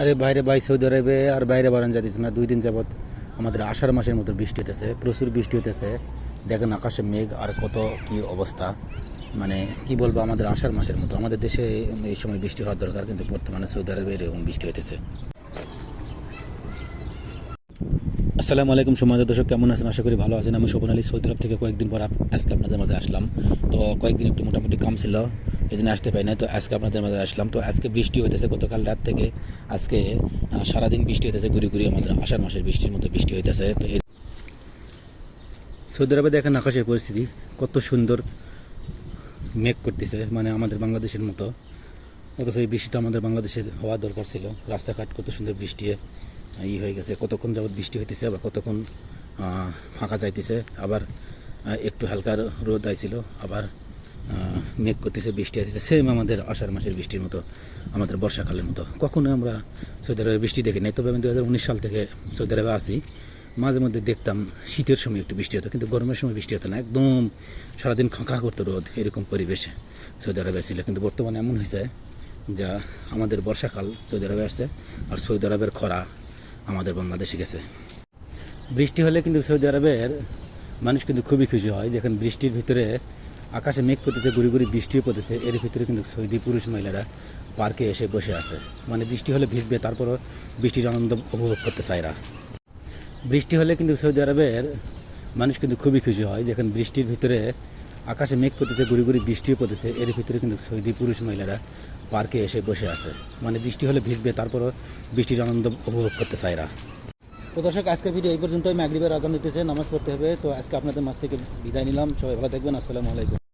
আরে বাইরে সৌদি আরবে আর বাইরে বারান যাইতেছে না 2 দিন যাবৎ আমাদের আষাঢ় মাসের মতো বৃষ্টি হইতেছে, প্রচুর বৃষ্টি হইতেছে। দেখেন আকাশে মেঘ আর কত কি অবস্থা, মানে কি বলবো, আমাদের আষাঢ় মাসের মতো। আমাদের দেশে এই সময় বৃষ্টি হওয়ার দরকার, কিন্তু বর্তমানে সৌদি আরবে এরকম বৃষ্টি হইতেছে। আসসালামু আলাইকুম সম্মানিত দর্শক, কেমন আছেন? আশা করি ভালো আছেন। আমি শোভন আলী, সৌদি আরব থেকে কয়েকদিন পর আজকে আপনাদের মাঝে আসলাম। তো কয়েকদিন একটু মোটামুটি কাম ছিল, এই জন্য আসতে পারি না। তো আজকে আপনাদের মাঝে আসলাম। তো আজকে বৃষ্টি হইতেছে, গতকাল রাত থেকে আজকে সারাদিন বৃষ্টি হইতেছে, ঘুরি ঘুরি আমাদের আষাঢ় মাসের বৃষ্টির মতো বৃষ্টি হইতেছে। তো সৌদি আরবে দেখেন আকাশের পরিস্থিতি কত সুন্দর, মেঘ করতেছে, মানে আমাদের বাংলাদেশের মতো। অথচ এই বৃষ্টিটা আমাদের বাংলাদেশের হওয়া দরকার ছিল। রাস্তাঘাট কত সুন্দর বৃষ্টি হয়ে গেছে, কতক্ষণ যাবৎ বৃষ্টি হইতেছে, আবার কতক্ষণ ফাঁকা যাইতেছে, আবার একটু হালকা রোদ আইছিল, আবার মেঘ করতেছে, বৃষ্টি আসতেছে। সেম আমাদের আষাঢ় মাসের বৃষ্টির মতো, আমাদের বর্ষাকালের মতো। কখনো আমরা সৌদি আরবে বৃষ্টি দেখি নাই। তবে আমি 2019 সাল থেকে সৌদি আরবে আসি, মাঝে মধ্যে দেখতাম শীতের সময় একটু বৃষ্টি হতো, কিন্তু গরমের সময় বৃষ্টি হতো না। একদম সারাদিন খাঁকা করতো রোদ, এরকম পরিবেশে সৌদি আরবে ছিল। কিন্তু বর্তমানে এমন হয়েছে যা আমাদের বর্ষাকাল সৌদি আরবে আসছে, আর সৌদি আরবের খরা আমাদের বাংলাদেশে গেছে। বৃষ্টি হলে কিন্তু সৌদি আরবের মানুষ কিন্তু খুবই খুশি হয়। যেখানে বৃষ্টির ভিতরে আকাশে মেঘ করতেছে, গুড়ি গুড়ি বৃষ্টিও পড়তেছে, এর ভিতরে কিন্তু সৌদি পুরুষ মহিলারা পার্কে এসে বসে আছে। মানে বৃষ্টি হলে ভিজবে, তারপরও বৃষ্টির আনন্দ উপভোগ করতে চায় এরা। বৃষ্টি হলে কিন্তু সৌদি আরবের মানুষ কিন্তু খুবই খুশি হয়। যেখানে বৃষ্টির ভিতরে আকাশে মেঘ করতেছে, গুড়ি গুড়ি বৃষ্টিও পড়তেছে, এর ভিতরে কিন্তু সৌদি পুরুষ মহিলারা পার্কে এসে বসে আছে। মানে বৃষ্টি হলে ভিজবে, তারপরও বৃষ্টির আনন্দ উপভোগ করতে চায় এরা। তো দর্শক, আজকের ভিডিও এই পর্যন্তই। মাগরিবের আজান দিতেছে, নামাজ পড়তে হবে। তো আজকে আপনাদের মাঝ থেকে বিদায় নিলাম। সবাই ভালো থাকবেন। আসসালামু আলাইকুম।